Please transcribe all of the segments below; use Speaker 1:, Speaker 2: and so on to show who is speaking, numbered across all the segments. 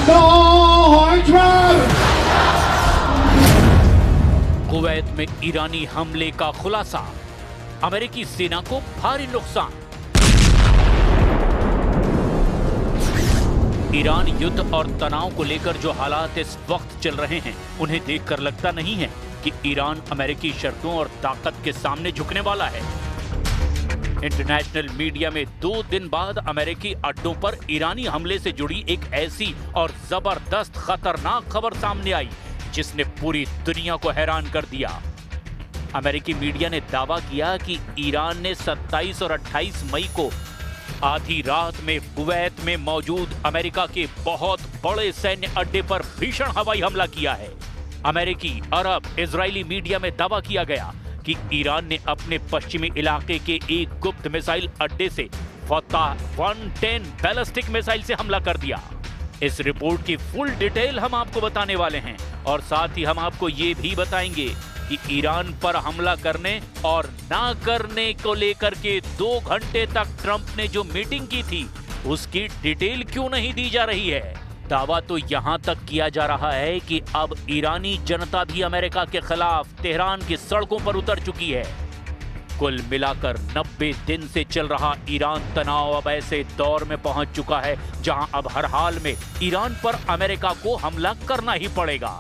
Speaker 1: Donald Trump!
Speaker 2: Kuwait में ईरानी हमले का खुलासा, अमेरिकी सेना को भारी नुकसान। ईरान युद्ध और तनाव को लेकर जो हालात इस वक्त चल रहे हैं, उन्हें देखकर लगता नहीं है कि ईरान अमेरिकी शर्तों और ताकत के सामने झुकने वाला है। इंटरनेशनल मीडिया में 2 दिन बाद अमेरिकी अड्डों पर ईरानी हमले से जुड़ी एक ऐसी और जबरदस्त खतरनाक खबर सामने आई जिसने पूरी दुनिया को हैरान कर दिया। अमेरिकी मीडिया ने दावा किया कि ईरान ने 27 और 28 मई को आधी रात में कुवैत में मौजूद अमेरिका के बहुत बड़े सैन्य अड्डे पर भीषण हवाई हमला किया है। अमेरिकी, अरब, इजरायली मीडिया में दावा किया गया कि ईरान ने अपने पश्चिमी इलाके के एक गुप्त मिसाइल अड्डे से फतह 110 बैलिस्टिक मिसाइल से हमला कर दिया। इस रिपोर्ट की फुल डिटेल हम आपको बताने वाले हैं और साथ ही हम आपको ये भी बताएंगे कि ईरान पर हमला करने और ना करने को लेकर के 2 घंटे तक ट्रंप ने जो मीटिंग की थी उसकी डिटेल क्यों नहीं दी जा रही है। दावा तो यहां तक किया जा रहा है कि अब ईरानी जनता भी अमेरिका के खिलाफ तेहरान की सड़कों पर उतर चुकी है। कुल मिलाकर 90 दिन से चल रहा ईरान तनाव अब ऐसे दौर में पहुंच चुका है जहां अब हर हाल में ईरान पर अमेरिका को हमला करना ही पड़ेगा।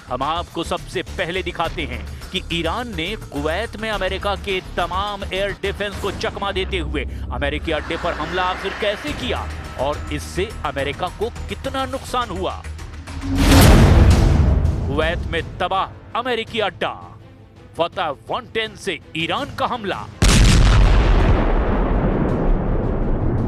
Speaker 2: हम आपको सबसे पहले दिखाते हैं कि ईरान ने कुवैत में अमेरिका के तमाम एयर डिफेंस को चकमा देते हुए अमेरिकी अड्डे पर हमला आखिर कैसे किया और इससे अमेरिका को कितना नुकसान हुआ। कुवैत में तबाह अमेरिकी अड्डा, फतह 110 से ईरान का हमला।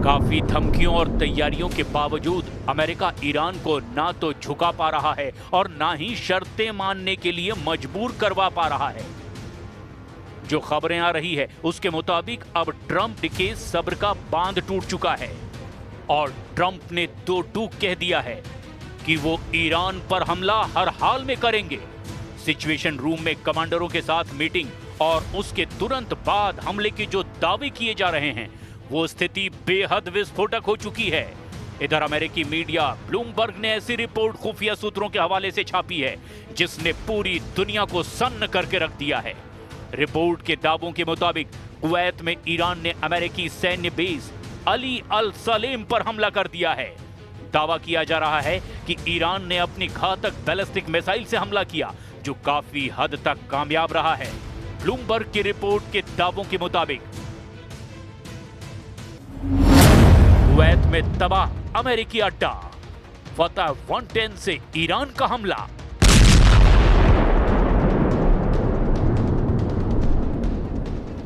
Speaker 2: काफी धमकियों और तैयारियों के बावजूद अमेरिका ईरान को ना तो झुका पा रहा है और ना ही शर्तें मानने के लिए मजबूर करवा पा रहा है। जो खबरें आ रही है उसके मुताबिक अब ट्रंप के सब्र का बांध टूट चुका है और ट्रंप ने 2 टूक कह दिया है कि वो ईरान पर हमला हर हाल में करेंगे। सिचुएशन रूम में कमांडरों के साथ मीटिंग और उसके तुरंत बाद हमले के जो दावे किए जा रहे हैं वो स्थिति बेहद विस्फोटक हो चुकी है। इधर अमेरिकी मीडिया ब्लूमबर्ग ने ऐसी रिपोर्ट खुफिया सूत्रों के हवाले से छापी है जिसने पूरी दुनिया को सन्न करके रख दिया है। रिपोर्ट के दावों के मुताबिक कुवैत में ईरान ने अमेरिकी सैन्य बेस अली अल सलेम पर हमला कर दिया है। दावा किया जा रहा है कि ईरान ने अपनी घातक बैलिस्टिक मिसाइल से हमला किया जो काफी हद तक कामयाब रहा है। ब्लूमबर्ग की रिपोर्ट के दावों के मुताबिक कुवैत में तबाह अमेरिकी अड्डा, फतह 110 से ईरान का हमला।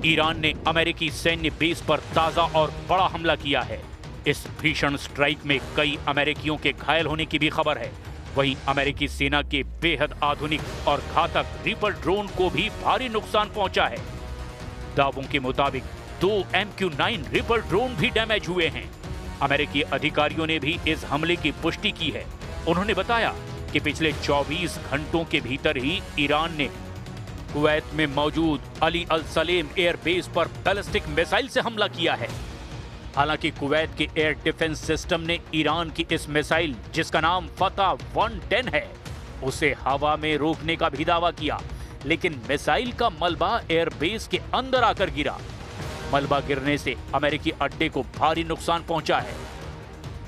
Speaker 2: ईरान ने अमेरिकी सैन्य बेस पर ताजा और बड़ा हमला किया है। इस भीषण स्ट्राइक में कई अमेरिकियों के घायल होने की भी खबर है। वहीं अमेरिकी सेना के बेहद आधुनिक और घातक रीपर ड्रोन को भी भारी नुकसान पहुंचा है। दावों के मुताबिक 2 MQ-9 रीपर ड्रोन भी डैमेज हुए हैं। अमेरिकी अधिकारियों ने भी इस हमले की पुष्टि की है। उन्होंने बताया कि पिछले 24 घंटों के भीतर ही ईरान ने कुवैत में मौजूद अली अल सलेम एयर बेस पर बैलिस्टिक मिसाइल से हमला किया है। हालांकि कुवैत के एयर डिफेंस सिस्टम ने ईरान की इस मिसाइल, जिसका नाम फतह 110 है, उसे हवा में रोकने का भी दावा किया, लेकिन मिसाइल का मलबा एयर बेस के अंदर आकर गिरा। मलबा गिरने से अमेरिकी अड्डे को भारी नुकसान पहुंचा है।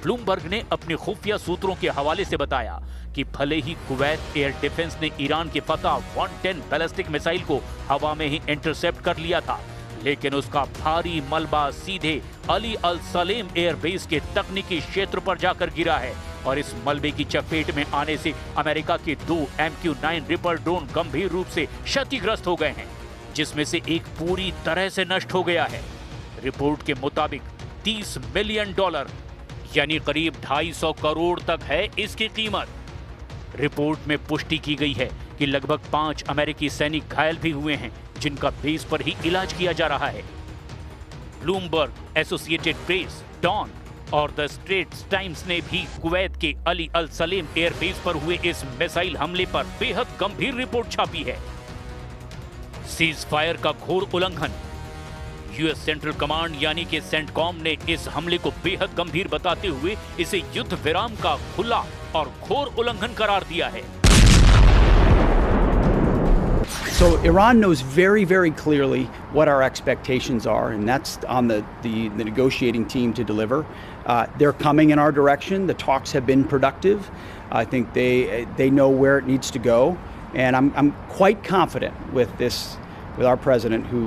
Speaker 2: ब्लूमबर्ग ने अपने खुफिया सूत्रों के हवाले से बताया कि भले ही कुवैत एयर डिफेंस ने ईरान के फतह 110 बैलिस्टिक मिसाइल को हवा में ही इंटरसेप्ट कर लिया था, लेकिन उसका भारी मलबा सीधे अली अल सलेम एयर बेस के तकनीकी क्षेत्र पर जाकर गिरा है और इस मलबे की चपेट में आने से अमेरिका के 2 MQ-9 रिपर ड्रोन गंभीर रूप से क्षतिग्रस्त हो गए हैं, जिसमें से एक पूरी तरह से नष्ट हो गया है। रिपोर्ट के मुताबिक $30 मिलियन यानी करीब 250 करोड़ तक है इसकी कीमत। रिपोर्ट में पुष्टि की गई है कि लगभग 5 अमेरिकी सैनिक घायल भी हुए हैं जिनका बेस पर ही इलाज किया जा रहा है। ब्लूमबर्ग, एसोसिएटेड प्रेस, डॉन और द स्ट्रेट्स टाइम्स ने भी कुवैत के अली अल सलेम एयर बेस पर हुए इस मिसाइल हमले पर बेहद गंभीर रिपोर्ट छापी है। सीज फायर का घोर उल्लंघन, यूएस सेंट्रल कमांड यानी कि सेंटकॉम ने इस हमले को बेहद गंभीर बताते हुए इसे युद्ध विराम का खुला और घोर उल्लंघन करार दिया है।
Speaker 1: So Iran knows very, very clearly what our expectations are, and that's on the negotiating team to deliver. They're coming in our direction. The talks have been productive. I think they know where it needs to go, and I'm quite confident with our president, who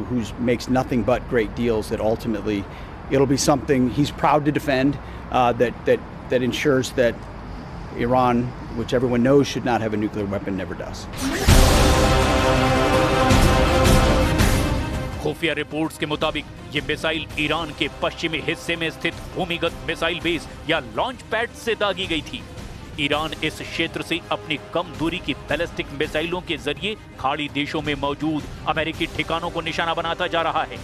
Speaker 1: makes nothing but great deals. That ultimately it'll be something he's proud to defend. That ensures that Iran, which everyone knows should not have a nuclear weapon, never does.
Speaker 2: खुफिया reports के मुताबिक ये missile Iran के पश्चिमी हिस्से में स्थित भूमिगत मिसाइल बेस या लॉन्च पैड से दागी गई थी। ईरान इस क्षेत्र से अपनी कम दूरी की बैलिस्टिक मिसाइलों के जरिए खाड़ी देशों में मौजूद अमेरिकी ठिकानों को निशाना बनाता जा रहा है।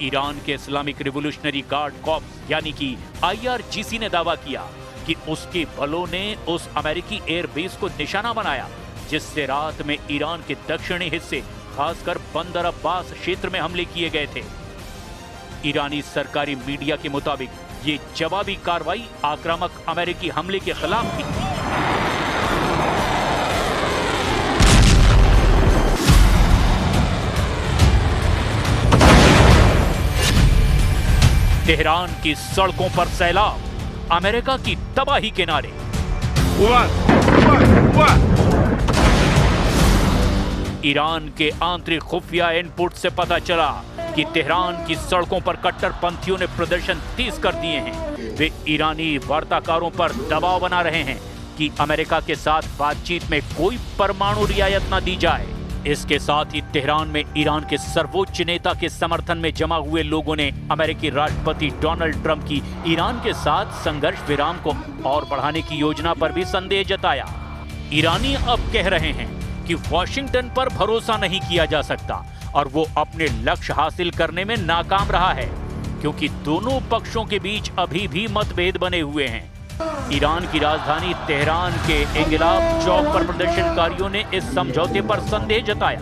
Speaker 2: ईरान के इस्लामिक रिवोल्यूशनरी गार्ड कॉर्प्स यानी कि IRGC ने दावा किया कि उसके बलों ने उस अमेरिकी एयरबेस को निशाना बनाया, जिससे रात में ईरान के दक्षिणी हिस्से खासकर बंदर अब्बास क्षेत्र में हमले किए गए थे। ईरानी सरकारी मीडिया के मुताबिक ये जवाबी कार्रवाई आक्रामक अमेरिकी हमले के खिलाफ थी। तेहरान की सड़कों पर सैलाब, अमेरिका की तबाही के नारे। ईरान के आंतरिक खुफिया इनपुट से पता चला कि तेहरान की सड़कों पर कट्टरपंथियों ने प्रदर्शन तेज कर दिए हैं। वे ईरानी वार्ताकारों पर दबाव बना रहे हैं कि अमेरिका के साथ बातचीत में कोई परमाणु रियायत न दी जाए। इसके साथ ही तेहरान में ईरान के सर्वोच्च नेता के समर्थन में जमा हुए लोगों ने अमेरिकी राष्ट्रपति डोनाल्ड ट्रंप की ईरान के साथ संघर्ष विराम को और बढ़ाने की योजना पर भी संदेह जताया। ईरानी अब कह रहे हैं कि वॉशिंगटन पर भरोसा नहीं किया जा सकता और वो अपने लक्ष्य हासिल करने में नाकाम रहा है, क्योंकि दोनों पक्षों के बीच अभी भी मतभेद बने हुए हैं। ईरान की राजधानी तेहरान के इंगिलाब चौक पर प्रदर्शनकारियों ने इस समझौते पर संदेह जताया।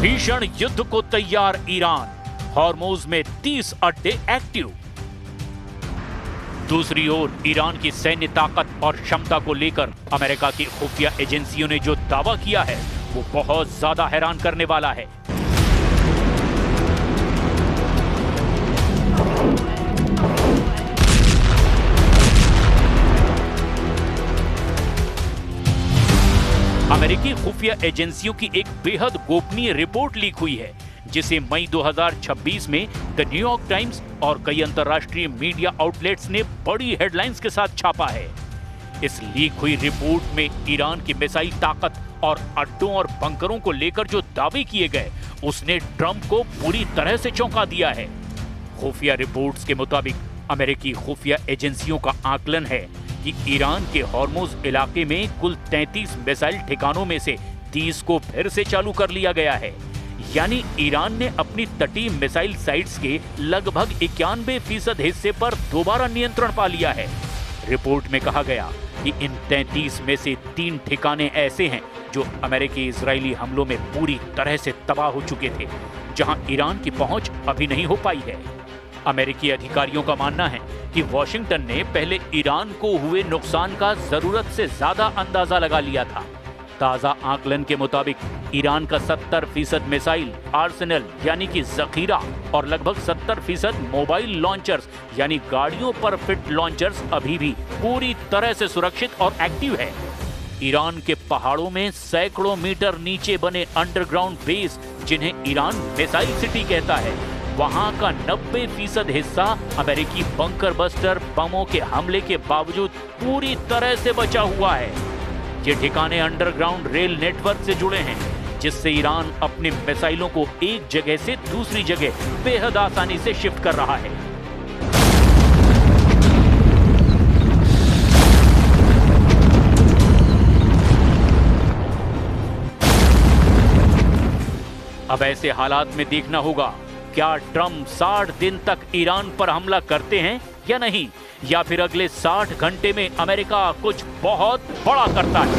Speaker 2: भीषण युद्ध को तैयार ईरान, हॉर्मुज में 30 अड्डे एक्टिव। दूसरी ओर ईरान की सैन्य ताकत और क्षमता को लेकर अमेरिका की खुफिया एजेंसियों ने जो दावा किया है वो बहुत ज्यादा हैरान करने वाला है। अमेरिकी खुफिया एजेंसियों की एक बेहद गोपनीय रिपोर्ट लीक हुई है, जिसे मई 2026 में द न्यूयॉर्क टाइम्स और कई अंतर्राष्ट्रीय मीडिया आउटलेट्स ने बड़ी हेडलाइंस के साथ छापा है। इस लीक हुई रिपोर्ट में ईरान की मिसाइल ताकत और अड्डों और बंकरों को लेकर जो दावे किए गए उसने ट्रंप को पूरी तरह से चौंका दिया है। खुफिया रिपोर्ट्स के मुताबिक अमेरिकी खुफिया एजेंसियों का आकलन है कि ईरान के हॉर्मुज इलाके में कुल 33 मिसाइल ठिकानों में से 30 को फिर से चालू कर लिया गया है। यानी ईरान ने अपनी तटीय मिसाइल साइट्स के लगभग 91% हिस्से पर दोबारा नियंत्रण पा लिया है। रिपोर्ट में कहा गया कि इन 33 में से 3 ठिकाने ऐसे हैं जो अमेरिकी इजरायली हमलों में पूरी तरह से तबाह हो चुके थे, जहां ईरान की पहुंच अभी नहीं हो पाई है। अमेरिकी अधिकारियों का मानना है कि वॉशिंगटन ने पहले ईरान को हुए नुकसान का जरूरत से ज्यादा अंदाजा लगा लिया था। ताजा आकलन के मुताबिक ईरान का 70% मिसाइल आर्सेनल यानी कि जखीरा और लगभग 70% मोबाइल लॉन्चर्स यानी गाड़ियों पर फिट लॉन्चर्स अभी भी पूरी तरह से सुरक्षित और एक्टिव है। ईरान के पहाड़ों में सैकड़ों मीटर नीचे बने अंडरग्राउंड बेस, जिन्हें ईरान मिसाइल सिटी कहता है, वहां का 90% हिस्सा अमेरिकी बंकर बस्टर बमों के हमले के बावजूद पूरी तरह से बचा हुआ है। ये ठिकाने अंडरग्राउंड रेल नेटवर्क से जुड़े हैं, जिससे ईरान अपने मिसाइलों को एक जगह से दूसरी जगह बेहद आसानी से शिफ्ट कर रहा है। अब ऐसे हालात में देखना होगा क्या ट्रंप 60 दिन तक ईरान पर हमला करते हैं या नहीं, या फिर अगले 60 घंटे में अमेरिका कुछ बहुत बड़ा करता है।